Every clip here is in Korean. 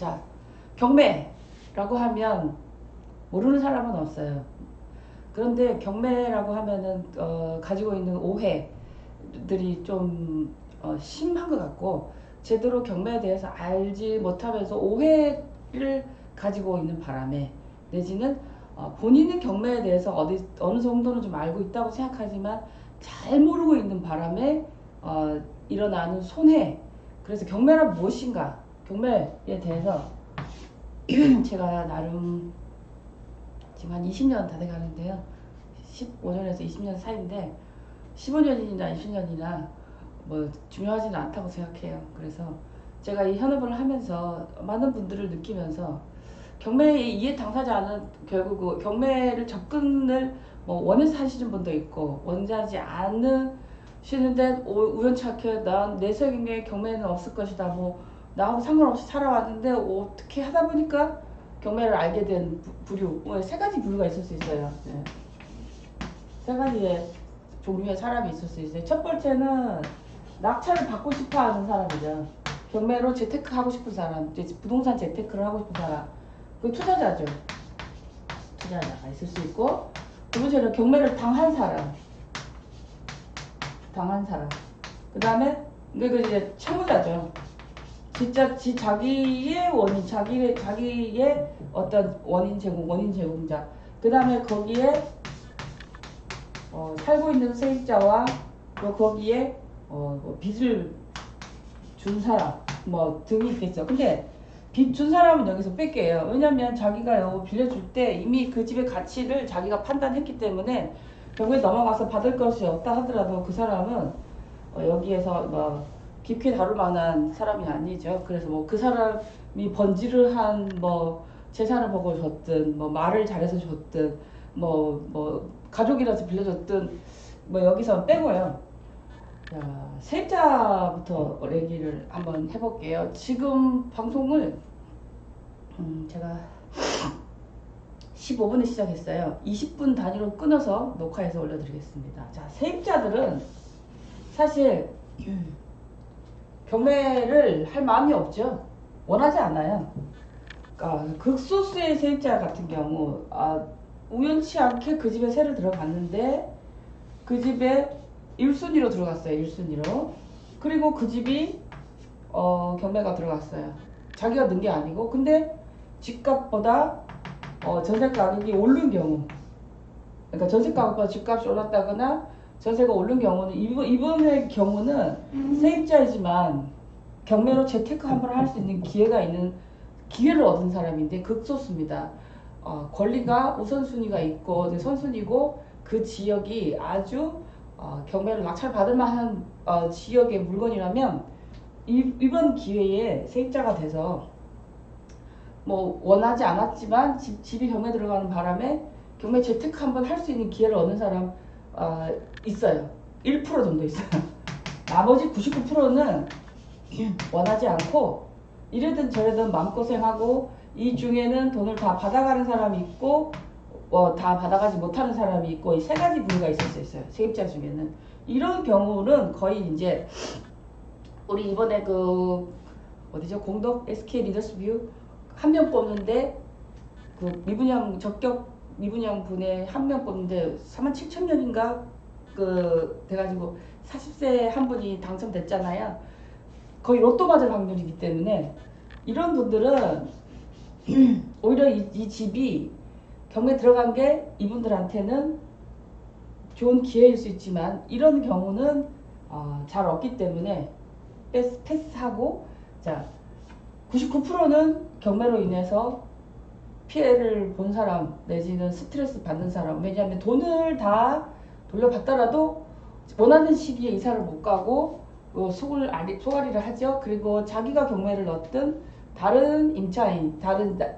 자, 경매라고 하면 모르는 사람은 없어요. 그런데 경매라고 하면은 가지고 있는 오해들이 좀 심한 것 같고, 제대로 경매에 대해서 알지 못하면서 오해를 가지고 있는 바람에, 내지는 본인은 경매에 대해서 어느 정도는 좀 알고 있다고 생각하지만 잘 모르고 있는 바람에 일어나는 손해. 그래서 경매란 무엇인가, 경매에 대해서 제가 나름 지금 한 20년 다 돼가는데요. 15년에서 20년 사이인데 15년이나 20년이나 뭐 중요하지는 않다고 생각해요. 그래서 제가 이 현업을 하면서 많은 분들을 느끼면서, 경매의 이해 당사자는 결국 그 경매를 접근을 뭐 원해서 하시는 분도 있고 원하지 않으시는데 우연찮게 난 내 생에 경매는 없을 것이다, 뭐 나하고 상관없이 살아왔는데 어떻게 하다 보니까 경매를 알게 된 부류, 세 가지 부류가 있을 수 있어요. 네. 세 가지의 종류의 사람이 있을 수 있어요. 첫 번째는 낙찰을 받고 싶어 하는 사람이죠. 경매로 재테크 하고 싶은 사람, 부동산 재테크를 하고 싶은 사람, 그 투자자죠. 투자자가 있을 수 있고, 두 번째는 경매를 당한 사람, 그 다음에 그 이제 채무자죠. 진짜 자기의 원인, 자기의 어떤 원인 제공자. 그 다음에 거기에 살고 있는 세입자와 또 거기에 뭐 빚을 준 사람 뭐 등이 있겠죠. 근데 빚 준 사람은 여기서 뺄게요. 왜냐면 자기가 빌려줄 때 이미 그 집의 가치를 자기가 판단했기 때문에 결국에 넘어가서 받을 것이 없다 하더라도 그 사람은 여기에서 뭐 깊게 다룰 만한 사람이 아니죠. 그래서 뭐 그 사람이 번지를 한 뭐 재산을 보고 줬든, 뭐 말을 잘해서 줬든, 뭐 가족이라서 빌려줬든, 뭐 여기서 빼고요. 자, 세입자부터 얘기를 한번 해볼게요. 지금 방송을 제가 15분에 시작했어요. 20분 단위로 끊어서 녹화해서 올려드리겠습니다. 자, 세입자들은 사실 경매를 할 마음이 없죠. 원하지 않아요. 극소수의 세입자 같은 경우 우연치 않게 그 집에 새를 들어갔는데 그 집에 1순위로 들어갔어요. 1순위로. 그리고 그 집이 경매가 들어갔어요. 자기가 넣은 게 아니고. 근데 집값보다 전세 가격이 오른 경우, 그러니까 전세 가격보다 집값이 올랐다거나 전세가 오른 경우는, 이번의 경우는 세입자이지만 경매로 재테크 한번 할 수 있는 기회를 얻은 사람인데 극소수입니다. 권리가 우선순위가 있고 선순위고, 그 지역이 아주 경매를 낙찰받을 만한 지역의 물건이라면 이번 기회에 세입자가 돼서 뭐 원하지 않았지만 집이 경매 들어가는 바람에 경매 재테크 한번 할 수 있는 기회를 얻는 사람 있어요. 1% 정도 있어요. 나머지 99%는 원하지 않고 이래든 저래든 마음고생하고, 이 중에는 돈을 다 받아가는 사람이 있고 다 받아가지 못하는 사람이 있고, 이 세 가지 부류가 있을 수 있어요. 세입자 중에는. 이런 경우는 거의 이제 우리 이번에 어디죠? 공덕 SK 리더스뷰 한 명 뽑는데 그 적격 미분양 분에 한 명 뽑는데 47,000명인가 돼가지고 40세 한 분이 당첨됐잖아요. 거의 로또 맞을 확률이기 때문에 이런 분들은 오히려 이 집이 경매 들어간 게 이분들한테는 좋은 기회일 수 있지만, 이런 경우는 잘 없기 때문에 패스하고, 자, 99%는 경매로 인해서 피해를 본 사람 내지는 스트레스 받는 사람. 왜냐하면 돈을 다 돌려받더라도 원하는 시기에 이사를 못 가고 소가리를 하죠. 그리고 자기가 경매를 넣었든 다른 임차인,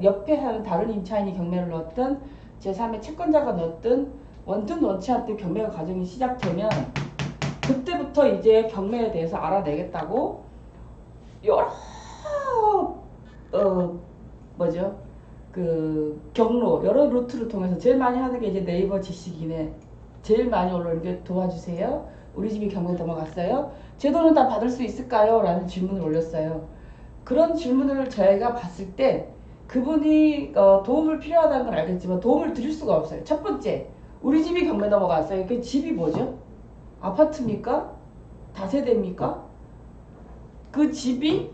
옆에 하는 다른 임차인이 경매를 넣었든 제3의 채권자가 넣었든 원든 원치 않든 경매 과정이 시작되면 그때부터 이제 경매에 대해서 알아내겠다고 여러 경로, 여러 루트를 통해서 제일 많이 하는 게 이제 네이버 지식인에 제일 많이 올라오는 게 도와주세요. 우리 집이 경매 넘어갔어요. 제 돈은 다 받을 수 있을까요? 라는 질문을 올렸어요. 그런 질문을 저희가 봤을 때 그분이 도움을 필요하다는 걸 알겠지만 도움을 드릴 수가 없어요. 첫 번째, 우리 집이 경매 넘어갔어요. 그 집이 뭐죠? 아파트입니까? 다세대입니까? 그 집이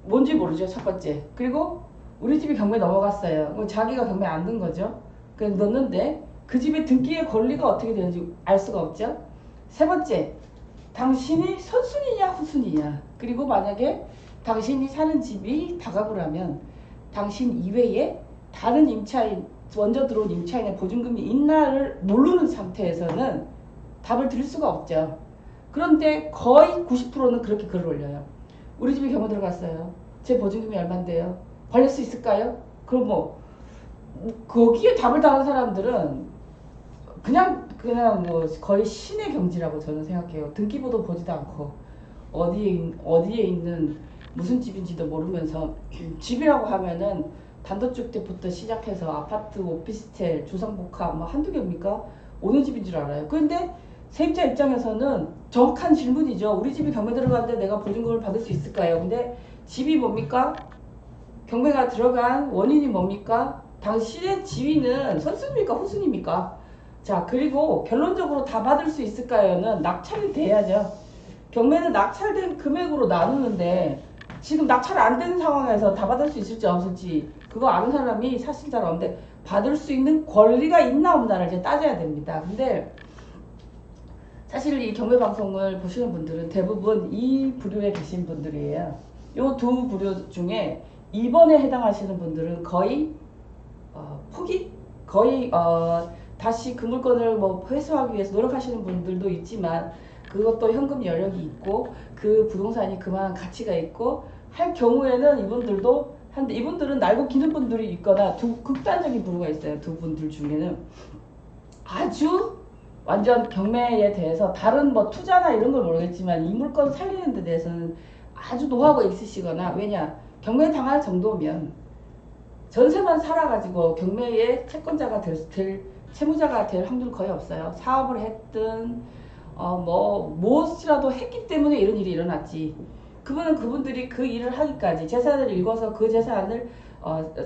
뭔지 모르죠. 첫 번째. 그리고 우리 집이 경매 넘어갔어요. 그럼 자기가 경매 안 든 거죠. 그래서 넣는데 그 집의 등기의 권리가 어떻게 되는지 알 수가 없죠. 세 번째, 당신이 선순위냐 후순위냐. 그리고 만약에 당신이 사는 집이 다가구라면 당신 이외에 다른 임차인, 먼저 들어온 임차인의 보증금이 있나를 모르는 상태에서는 답을 드릴 수가 없죠. 그런데 거의 90%는 그렇게 글을 올려요. 우리 집에 경매 들어갔어요. 제 보증금이 얼만데요? 벌릴 수 있을까요? 그럼 뭐 거기에 답을 다한 사람들은 그냥 뭐 거의 신의 경지라고 저는 생각해요. 등기부도 보지도 않고 어디에 있는 무슨 집인지도 모르면서 집이라고 하면은 단독주택부터 시작해서 아파트, 오피스텔, 주상복합 뭐 한두 개입니까? 어느 집인 줄 알아요. 그런데 세입자 입장에서는 정확한 질문이죠. 우리 집이 경매 들어갔는데 내가 보증금을 받을 수 있을까요? 근데 집이 뭡니까? 경매가 들어간 원인이 뭡니까? 당신의 지위는 선순위입니까? 후순위입니까? 자, 그리고 결론적으로 다 받을 수 있을까요?는 낙찰이 돼야죠. 경매는 낙찰된 금액으로 나누는데 지금 낙찰 안 되는 상황에서 다 받을 수 있을지 없을지 그거 아는 사람이 사실 잘 없는데 받을 수 있는 권리가 있나 없나를 이제 따져야 됩니다. 근데 사실 이 경매 방송을 보시는 분들은 대부분 이 부류에 계신 분들이에요. 요 두 부류 중에 2번에 해당하시는 분들은 거의 포기? 거의 다시 그 물건을 뭐 회수하기 위해서 노력하시는 분들도 있지만 그것도 현금 여력이 있고 그 부동산이 그만한 가치가 있고 할 경우에는 이분들도 한데 이분들은 날고 기는 분들이 있거나 두 극단적인 부류가 있어요. 두 분들 중에는 아주 완전 경매에 대해서 다른 뭐 투자나 이런 걸 모르겠지만 이 물건 살리는 데 대해서는 아주 노하우가 있으시거나 왜냐 경매 당할 정도면 전세만 살아가지고 경매의 채권자가 될 채무자가 될 확률 거의 없어요. 사업을 했든 무엇이라도 했기 때문에 이런 일이 일어났지. 그분들이 그 일을 하기까지 재산을 읽어서 그 재산을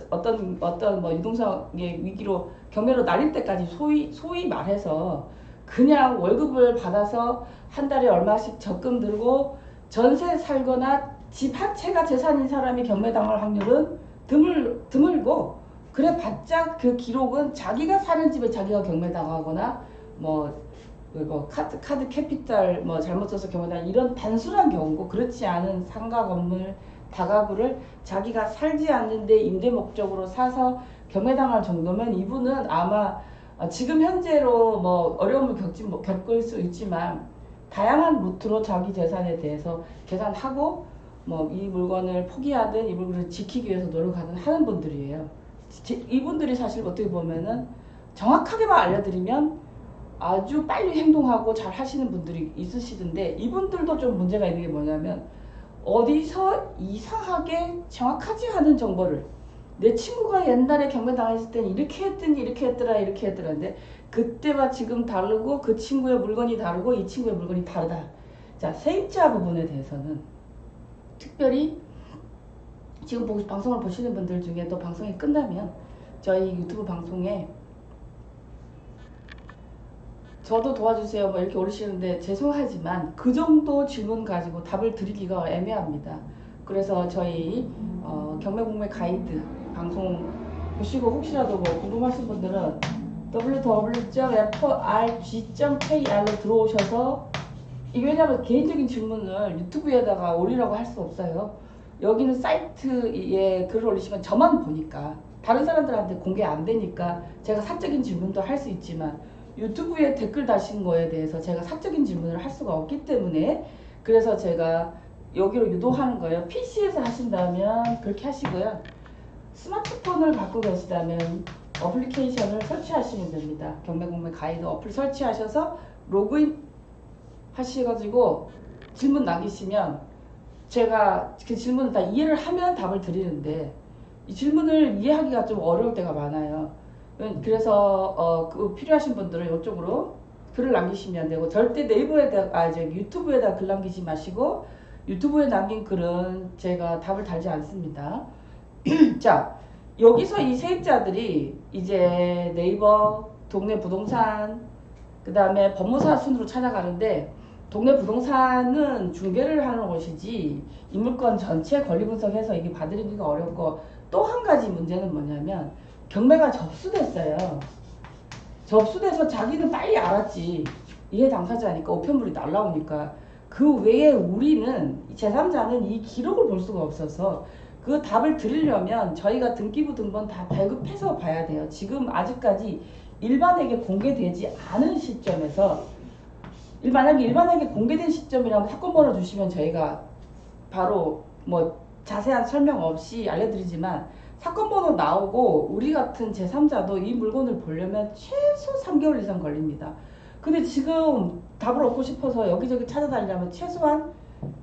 어떤 뭐 유동성의 위기로 경매로 날릴 때까지 소위 말해서 그냥 월급을 받아서 한 달에 얼마씩 적금 들고 전세 살거나 집 한 채가 재산인 사람이 경매당할 확률은 드물고 그래 봤자 그 기록은 자기가 사는 집에 자기가 경매당하거나 뭐 카드 캐피탈 뭐 잘못 써서 경매당 이런 단순한 경우고 그렇지 않은 상가 건물 다가구를 자기가 살지 않는데 임대 목적으로 사서 경매당할 정도면 이분은 아마 지금 현재로 뭐 어려움을 겪을 수 있지만 다양한 루트로 자기 재산에 대해서 계산하고 뭐 이 물건을 포기하든 이 물건을 지키기 위해서 노력하든 하는 분들이에요. 이분들이 사실 어떻게 보면은 정확하게만 알려드리면 아주 빨리 행동하고 잘 하시는 분들이 있으시던데 이분들도 좀 문제가 있는 게 뭐냐면 어디서 이상하게 정확하지 않은 정보를 내 친구가 옛날에 경매 당했을 땐 이렇게 했더니 이렇게 했더라 이렇게 했더라는데 그때와 지금 다르고 그 친구의 물건이 다르고 이 친구의 물건이 다르다. 자, 세입자 부분에 대해서는 특별히 지금 방송을 보시는 분들 중에 또 방송이 끝나면 저희 유튜브 방송에 저도 도와주세요 뭐 이렇게 오르시는데 죄송하지만 그 정도 질문 가지고 답을 드리기가 애매합니다. 그래서 저희 경매공매 가이드 방송 보시고 혹시라도 뭐 궁금하신 분들은 www.frg.kr로 들어오셔서 이게 왜냐면 개인적인 질문을 유튜브에다가 올리라고 할 수 없어요. 여기는 사이트에 글을 올리시면 저만 보니까 다른 사람들한테 공개 안 되니까 제가 사적인 질문도 할 수 있지만 유튜브에 댓글 다신 거에 대해서 제가 사적인 질문을 할 수가 없기 때문에 그래서 제가 여기로 유도하는 거예요. PC에서 하신다면 그렇게 하시고요. 스마트폰을 갖고 계시다면 어플리케이션을 설치하시면 됩니다. 경매공매 가이드 어플 설치하셔서 로그인 하셔가지고 질문 남기시면 제가 그 질문을 다 이해를 하면 답을 드리는데 이 질문을 이해하기가 좀 어려울 때가 많아요. 그래서 그 필요하신 분들은 이쪽으로 글을 남기시면 되고 절대 네이버에다 이제 유튜브에다 글 남기지 마시고 유튜브에 남긴 글은 제가 답을 달지 않습니다. 자, 여기서 이 세입자들이 이제 네이버, 동네 부동산, 그 다음에 법무사 순으로 찾아가는데, 동네 부동산은 중개를 하는 곳이지 인물권 전체 권리 분석해서 이게 받아들이기가 어렵고, 또 한 가지 문제는 뭐냐면 경매가 접수됐어요. 접수돼서 자기는 빨리 알았지. 이해 당사자니까 우편물이 날라오니까. 그 외에 우리는 제3자는 이 기록을 볼 수가 없어서 그 답을 드리려면 저희가 등기부 등본 다 발급해서 봐야 돼요. 지금 아직까지 일반에게 공개되지 않은 시점에서, 만약에 일반에게 공개된 시점이라면 사건 번호 주시면 저희가 바로 뭐 자세한 설명 없이 알려드리지만, 사건 번호 나오고 우리 같은 제3자도 이 물건을 보려면 최소 3개월 이상 걸립니다. 근데 지금 답을 얻고 싶어서 여기저기 찾아다니려면 최소한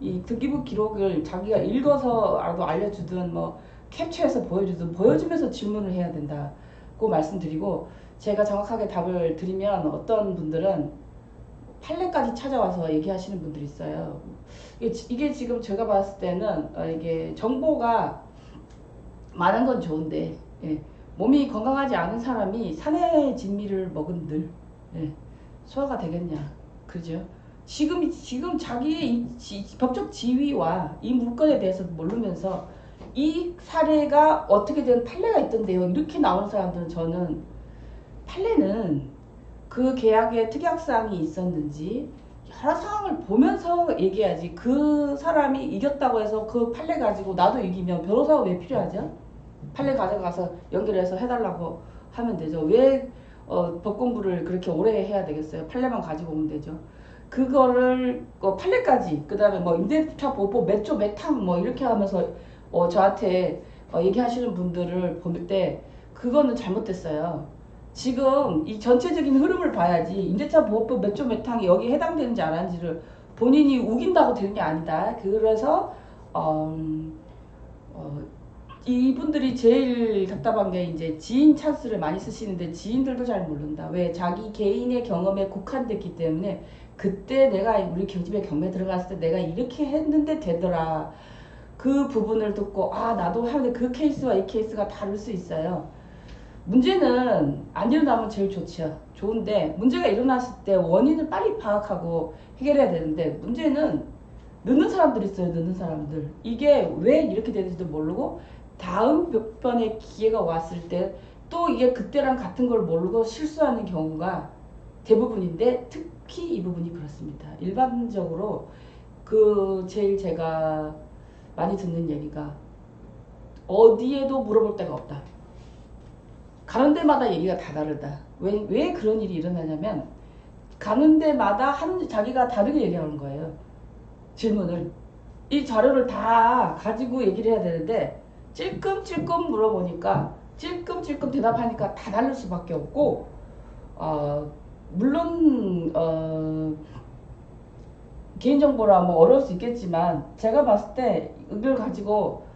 이 등기부 기록을 자기가 읽어서라도 알려주든 뭐 캡처해서 보여주든 보여주면서 질문을 해야 된다고 말씀드리고, 제가 정확하게 답을 드리면 어떤 분들은 판례까지 찾아와서 얘기하시는 분들이 있어요. 이게 지금 제가 봤을 때는 이게 정보가 많은 건 좋은데, 예, 몸이 건강하지 않은 사람이 산의 진미를 먹은들, 예, 소화가 되겠냐, 그죠? 지금 자기의 법적 지위와 이 물건에 대해서 모르면서 이 사례가 어떻게 된 판례가 있던데요, 이렇게 나오는 사람들은, 저는 판례는 그 계약에 특약사항이 있었는지 여러 상황을 보면서 얘기해야지. 그 사람이 이겼다고 해서 그 판례 가지고 나도 이기면 변호사가 왜 필요하죠? 판례 가져가서 연결해서 해달라고 하면 되죠. 왜 법 공부를 그렇게 오래 해야 되겠어요? 판례만 가지고 오면 되죠. 그거를 판례까지, 그 다음에 뭐 임대차 보호 몇 조 몇 항 뭐 이렇게 하면서 저한테 얘기하시는 분들을 볼 때 그거는 잘못됐어요. 지금 이 전체적인 흐름을 봐야지 임대차 보호법 몇 조 몇 항이 여기에 해당되는지 안 하는지를 본인이 우긴다고 되는 게 아니다. 그래서 이분들이 제일 답답한 게 이제 지인 찬스를 많이 쓰시는데 지인들도 잘 모른다. 왜? 자기 개인의 경험에 국한됐기 때문에 그때 내가 우리 집에 경매 들어갔을 때 내가 이렇게 했는데 되더라. 그 부분을 듣고 나도 하는데 그 케이스와 이 케이스가 다를 수 있어요. 문제는 안 일어나면 제일 좋죠. 좋은데 문제가 일어났을 때 원인을 빨리 파악하고 해결해야 되는데, 문제는 늦는 사람들 있어요. 늦는 사람들. 이게 왜 이렇게 되는지도 모르고 다음 몇 번의 기회가 왔을 때 또 이게 그때랑 같은 걸 모르고 실수하는 경우가 대부분인데, 특히 이 부분이 그렇습니다. 일반적으로 제일 제가 많이 듣는 얘기가 어디에도 물어볼 데가 없다. 가는 데마다 얘기가 다 다르다. 왜 그런 일이 일어나냐면 가는 데마다 자기가 다르게 얘기하는 거예요. 질문을. 이 자료를 다 가지고 얘기를 해야 되는데 찔끔찔끔 물어보니까 찔끔찔끔 대답하니까 다 다를 수밖에 없고, 물론 개인정보라 뭐 어려울 수 있겠지만 제가 봤을 때 이걸 가지고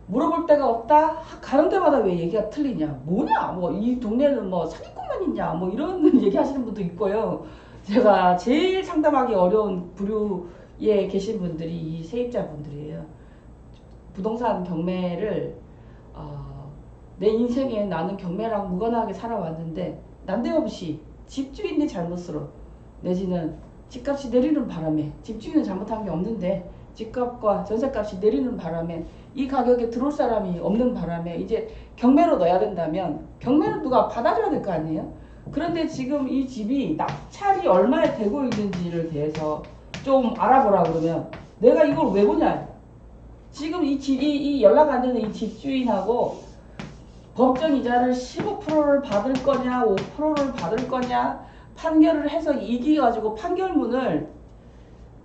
물어볼 데가 없다? 가는 데마다 왜 얘기가 틀리냐? 뭐냐? 뭐 이 동네는 뭐 사기꾼만 있냐? 뭐 이런 얘기 하시는 분도 있고요. 제가 제일 상담하기 어려운 부류에 계신 분들이 이 세입자분들이에요. 부동산 경매를 내 인생에 나는 경매랑 무관하게 살아왔는데 난데없이 집주인의 잘못으로, 내지는 집값이 내리는 바람에, 집주인은 잘못한 게 없는데 집값과 전세값이 내리는 바람에 이 가격에 들어올 사람이 없는 바람에 이제 경매로 넣어야 된다면 경매는 누가 받아줘야 될 거 아니에요? 그런데 지금 이 집이 낙찰이 얼마에 되고 있는지를 대해서 좀 알아보라 그러면 내가 이걸 왜 보냐? 지금 이 연락 안 되는 이 집주인하고 법정 이자를 15%를 받을 거냐 5%를 받을 거냐 판결을 해서 이기가지고 판결문을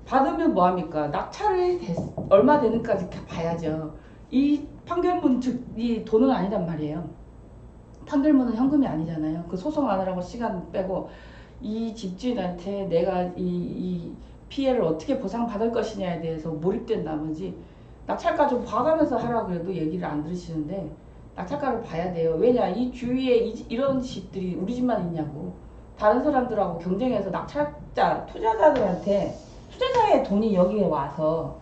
받으면 뭐합니까? 낙찰이 얼마 되는까지 봐야죠. 이 판결문 이 돈은 아니단 말이에요. 판결문은 현금이 아니잖아요. 그 소송하느라고 시간 빼고 이 집주인한테 내가 이 피해를 어떻게 보상받을 것이냐에 대해서 몰입된 나머지 낙찰가 좀 봐가면서 하라고 해도 얘기를 안 들으시는데, 낙찰가를 봐야 돼요. 왜냐? 이 주위에 이런 집들이 우리 집만 있냐고. 다른 사람들하고 경쟁해서 낙찰자, 투자자들한테 투자자의 돈이 여기에 와서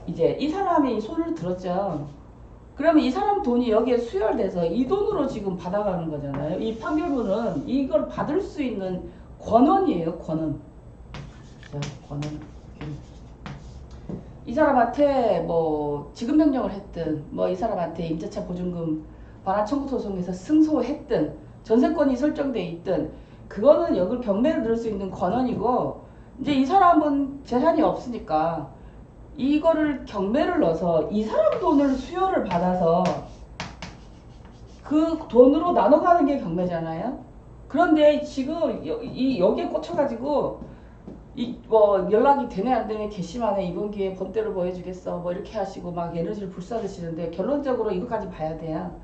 이제 이 사람이 손을 들었죠. 그러면 이 사람 돈이 여기에 수혈돼서 이 돈으로 지금 받아가는 거잖아요. 이 판결문은 이걸 받을 수 있는 권한이에요. 권한. 자, 권한. 이 사람한테 뭐 지급 명령을 했든 뭐 이 사람한테 임대차 보증금 반환 청구 소송에서 승소했든 전세권이 설정돼 있든 그거는 여기 경매를 넣을 수 있는 권한이고 이제 이 사람은 재산이 없으니까 이거를 경매를 넣어서 이 사람 돈을 수여를 받아서 그 돈으로 나눠가는 게 경매잖아요. 그런데 지금 여기에 꽂혀가지고 뭐 연락이 되네 안 되네 괘씸하네 이번 기회에 본때를 보여주겠어 뭐 이렇게 하시고 막 에너지를 불사르시는데 결론적으로 이것까지 봐야 돼요.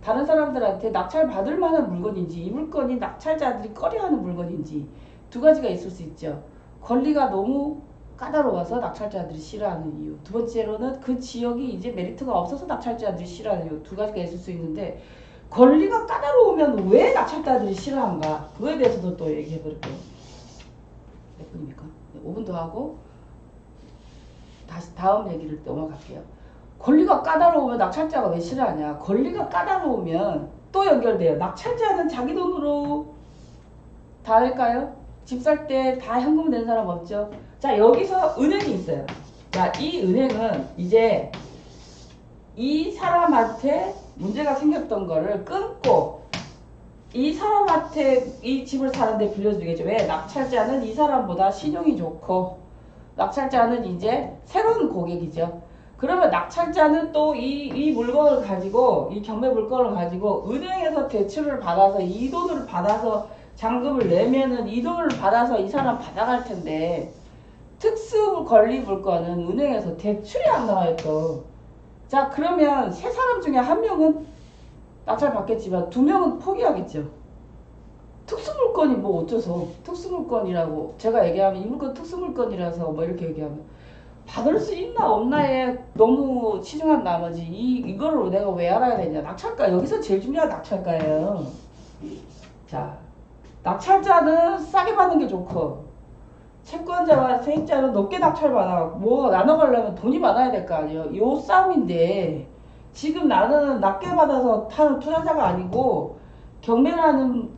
다른 사람들한테 낙찰 받을 만한 물건인지 이 물건이 낙찰자들이 꺼려하는 물건인지 두 가지가 있을 수 있죠. 권리가 너무 까다로워서 낙찰자들이 싫어하는 이유. 두 번째로는 그 지역이 이제 메리트가 없어서 낙찰자들이 싫어하는 이유. 두 가지가 있을 수 있는데 권리가 까다로우면 왜 낙찰자들이 싫어한가? 그거에 대해서도 또 얘기해 볼게요. 몇 분입니까? 5분 더 하고 다시 다음 얘기를 넘어갈게요. 권리가 까다로우면 낙찰자가 왜 싫어하냐? 권리가 까다로우면 또 연결돼요. 낙찰자는 자기 돈으로 다 할까요? 집 살 때 다 현금 낸 사람 없죠? 자, 여기서 은행이 있어요. 자, 이 은행은 이제 이 사람한테 문제가 생겼던 거를 끊고 이 사람한테 이 집을 사는데 빌려주겠죠. 왜? 낙찰자는 이 사람보다 신용이 좋고 낙찰자는 이제 새로운 고객이죠. 그러면 낙찰자는 또 이 물건을 가지고 이 경매 물건을 가지고 은행에서 대출을 받아서 이 돈을 받아서 잔금을 내면은 이 돈을 받아서 이 사람 받아갈 텐데 특수 권리 물건은 은행에서 대출이 안 나와요 또. 자, 그러면 세 사람 중에 한 명은 낙찰 받겠지만 두 명은 포기하겠죠. 특수물건이 뭐 어째서 특수물건이라고 제가 얘기하면 이 물건 특수물건이라서 뭐 이렇게 얘기하면 받을 수 있나 없나에 너무 치중한 나머지 이거를 내가 왜 알아야 되냐. 낙찰가 여기서 제일 중요한 낙찰가예요. 자, 낙찰자는 싸게 받는 게 좋고 채권자와 세입자는 높게 낙찰받아 뭐 나눠가려면 돈이 많아야 될 거 아니에요. 요 싸움인데 지금 나는 낮게 받아서 타는 투자자가 아니고 경매라는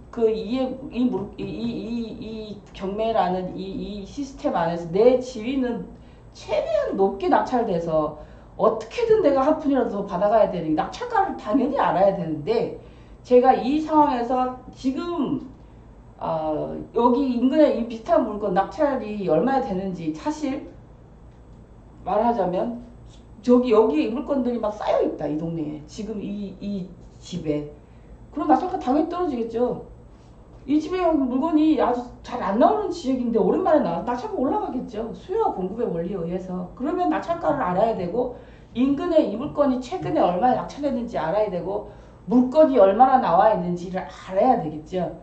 이 경매라는 이 시스템 안에서 내 지위는 최대한 높게 낙찰돼서 어떻게든 내가 한 푼이라도 더 받아가야 되는 낙찰가를 당연히 알아야 되는데 제가 이 상황에서 지금 여기 인근에 이 비슷한 물건 낙찰이 얼마나 되는지 사실 말하자면 여기 물건들이 막 쌓여있다 이 동네에 지금 이 집에 그럼 낙찰가 당연히 떨어지겠죠. 이 집에 물건이 아주 잘 안 나오는 지역인데 오랜만에 나와 낙찰가 올라가겠죠. 수요와 공급의 원리에 의해서. 그러면 낙찰가를 알아야 되고 인근에 이 물건이 최근에 얼마나 낙찰됐는지 알아야 되고 물건이 얼마나 나와 있는지를 알아야 되겠죠.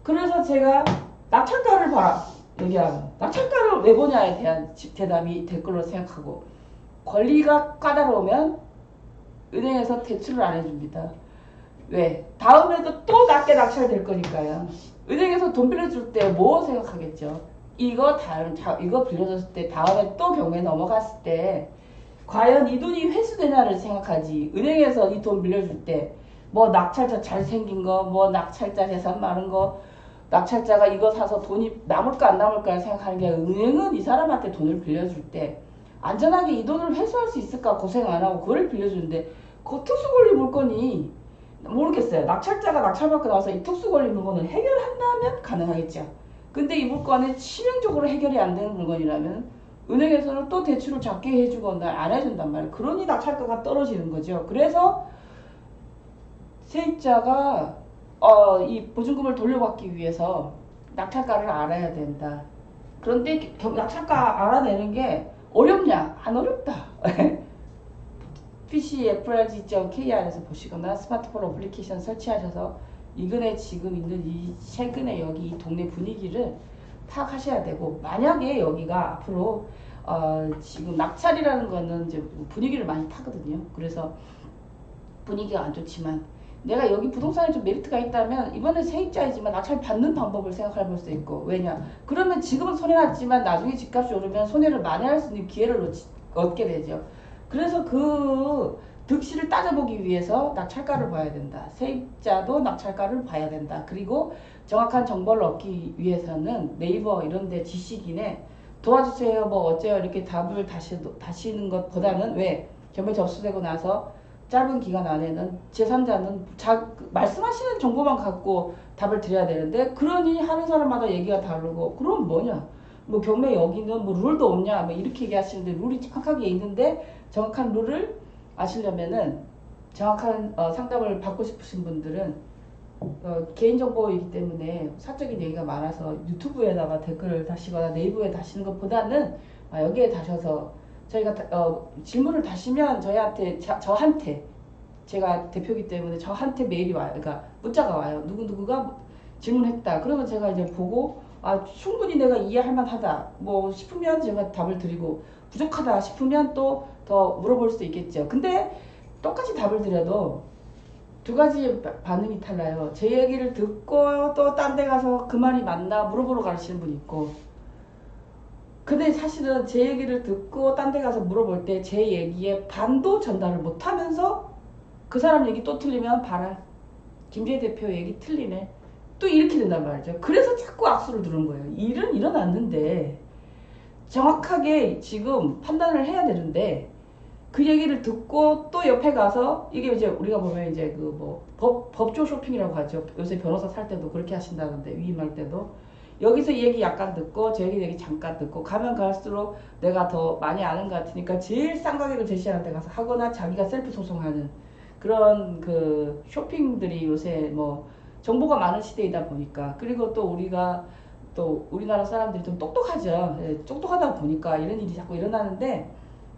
그래서 제가 낙찰가를 봐라 얘기하면 낙찰가를 왜 보냐에 대한 대답이 될 걸로 생각하고 권리가 까다로우면 은행에서 대출을 안 해줍니다. 왜? 다음에도 또 낮게 낙찰될 거니까요. 은행에서 돈 빌려줄 때 뭐 생각하겠죠? 이거 빌려줬을 때 다음에 또 경우에 넘어갔을 때 과연 이 돈이 회수되냐를 생각하지. 은행에서 이 돈 빌려줄 때 뭐 낙찰자 잘생긴 거, 뭐 낙찰자 재산 많은 거, 낙찰자가 이거 사서 돈이 남을까 안 남을까 생각하는 게 은행은 이 사람한테 돈을 빌려줄 때 안전하게 이 돈을 회수할 수 있을까 고생 안 하고 그걸 빌려주는데 그 특수권리 물건이 모르겠어요. 낙찰자가 낙찰받고 나서 이 특수권리 물건을 해결한다면 가능하겠죠. 근데 이 물건은 치명적으로 해결이 안 되는 물건이라면 은행에서는 또 대출을 작게 해주거나 안 해준단 말이에요. 그러니 낙찰가가 떨어지는 거죠. 그래서 세입자가 이 보증금을 돌려받기 위해서 낙찰가를 알아야 된다. 그런데 낙찰가 알아내는 게 어렵냐? 안 어렵다. pcfrg.kr에서 보시거나 스마트폰 어플리케이션 설치하셔서 인근에 지금 있는 이 최근에 여기 이 동네 분위기를 파악하셔야 되고 만약에 여기가 앞으로 지금 낙찰이라는 거는 이제 분위기를 많이 타거든요. 그래서 분위기가 안 좋지만 내가 여기 부동산에 좀 메리트가 있다면 이번에 세입자이지만 낙찰 받는 방법을 생각해 볼 수 있고 왜냐 그러면 지금은 손해났지만 나중에 집값이 오르면 손해를 만회할 수 있는 기회를 얻게 되죠. 그래서 그 득실을 따져보기 위해서 낙찰가를 봐야 된다. 세입자도 낙찰가를 봐야 된다. 그리고 정확한 정보를 얻기 위해서는 네이버 이런 데 지식인에 도와주세요 뭐 어째요 이렇게 답을 다시는 것보다는 왜 경매 접수되고 나서 짧은 기간 안에는 제3자는 말씀하시는 정보만 갖고 답을 드려야 되는데 그러니 하는 사람마다 얘기가 다르고 그럼 뭐냐 뭐 경매 여기는 뭐 룰도 없냐 뭐 이렇게 얘기하시는데 룰이 정확하게 있는데 정확한 룰을 아시려면은 정확한 상담을 받고 싶으신 분들은 개인정보이기 때문에 사적인 얘기가 많아서 유튜브에다가 댓글을 다시거나 네이버에 다시는 것보다는 여기에 다셔서 저희가 질문을 다시면 저한테 제가 대표이기 때문에 저한테 메일이 와요. 그러니까 문자가 와요. 누구누구가 질문했다. 그러면 제가 이제 보고 충분히 내가 이해할 만하다 뭐 싶으면 제가 답을 드리고 부족하다 싶으면 또 더 물어볼 수도 있겠죠. 근데 똑같이 답을 드려도 두 가지 반응이 달라요. 제 얘기를 듣고 또 딴 데 가서 그 말이 맞나 물어보러 가시는 분이 있고 근데 사실은 제 얘기를 듣고 딴 데 가서 물어볼 때 제 얘기에 반도 전달을 못하면서 그 사람 얘기 또 틀리면 봐라 김재희 대표 얘기 틀리네 또 이렇게 된단 말이죠. 그래서 자꾸 악수를 두는 거예요. 일은 일어났는데 정확하게 지금 판단을 해야 되는데 그 얘기를 듣고 또 옆에 가서 이게 이제 우리가 보면 이제 그 뭐 법조 쇼핑이라고 하죠. 요새 변호사 살 때도 그렇게 하신다는데 위임할 때도 여기서 이 얘기 약간 듣고 저 얘기 잠깐 듣고 가면 갈수록 내가 더 많이 아는 것 같으니까 제일 싼 가격을 제시하는 데 가서 하거나 자기가 셀프 소송하는 그런 그 쇼핑들이 요새 뭐 정보가 많은 시대이다 보니까 그리고 또 우리가 또 우리나라 사람들이 좀 똑똑하죠. 똑똑하다 보니까 이런 일이 자꾸 일어나는데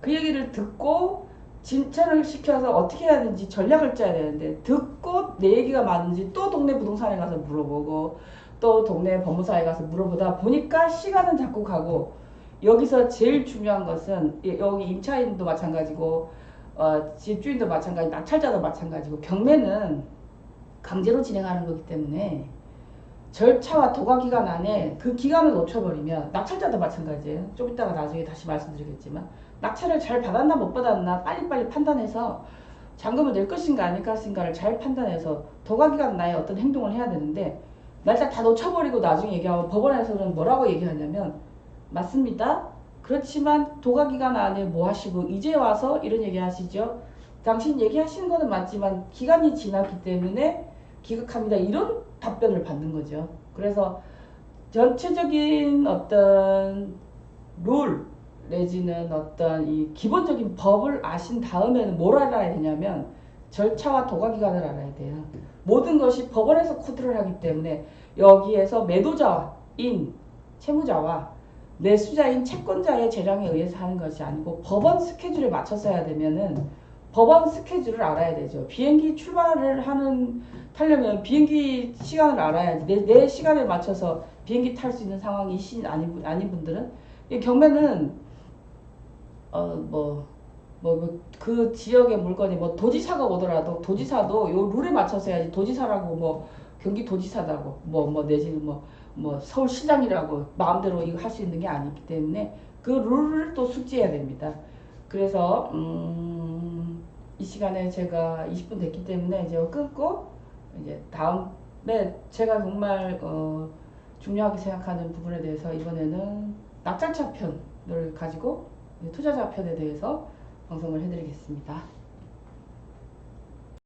그 얘기를 듣고 진찰을 시켜서 어떻게 해야 되는지 전략을 짜야 되는데 듣고 내 얘기가 맞는지 또 동네 부동산에 가서 물어보고 또 동네 법무사에 가서 물어보다 보니까 시간은 자꾸 가고 여기서 제일 중요한 것은 여기 임차인도 마찬가지고 집주인도 마찬가지 낙찰자도 마찬가지고 경매는 강제로 진행하는 거기 때문에 절차와 도과기간 안에 그 기간을 놓쳐버리면 낙찰자도 마찬가지예요. 좀 이따가 나중에 다시 말씀드리겠지만 낙찰을 잘 받았나 못 받았나 빨리빨리 판단해서 잔금을 낼 것인가 아닐 것인가를 잘 판단해서 도과기간 나에 어떤 행동을 해야 되는데 날짜 다 놓쳐버리고 나중에 얘기하면 법원에서는 뭐라고 얘기하냐면 맞습니다. 그렇지만 도과기간 안에 뭐 하시고 이제 와서 이런 얘기 하시죠. 당신 얘기하시는 거는 맞지만 기간이 지났기 때문에 기각합니다. 이런 답변을 받는 거죠. 그래서 전체적인 어떤 룰 내지는 어떤 이 기본적인 법을 아신 다음에는 뭘 알아야 되냐면 절차와 도과기간을 알아야 돼요. 모든 것이 법원에서 코드를 하기 때문에 여기에서 매도자인 채무자와 매수자인 채권자의 재량에 의해서 하는 것이 아니고 법원 스케줄에 맞춰서 해야 되면은 법원 스케줄을 알아야 되죠. 비행기 출발을 타려면 비행기 시간을 알아야지. 내 시간에 맞춰서 비행기 탈 수 있는 상황이 아닌 분들은 경매는 그 지역의 물건이 뭐 도지사가 오더라도 도지사도 요 룰에 맞춰서 해야지. 도지사라고 뭐 경기도지사라고 내지는 뭐 서울시장이라고 마음대로 이거 할 수 있는 게 아니기 때문에 그 룰을 또 숙지해야 됩니다. 그래서 이 시간에 제가 20분 됐기 때문에 이제 끊고 이제 다음에 제가 정말 중요하게 생각하는 부분에 대해서 이번에는 낙찰차 편을 가지고 투자자 편에 대해서 방송을 해드리겠습니다.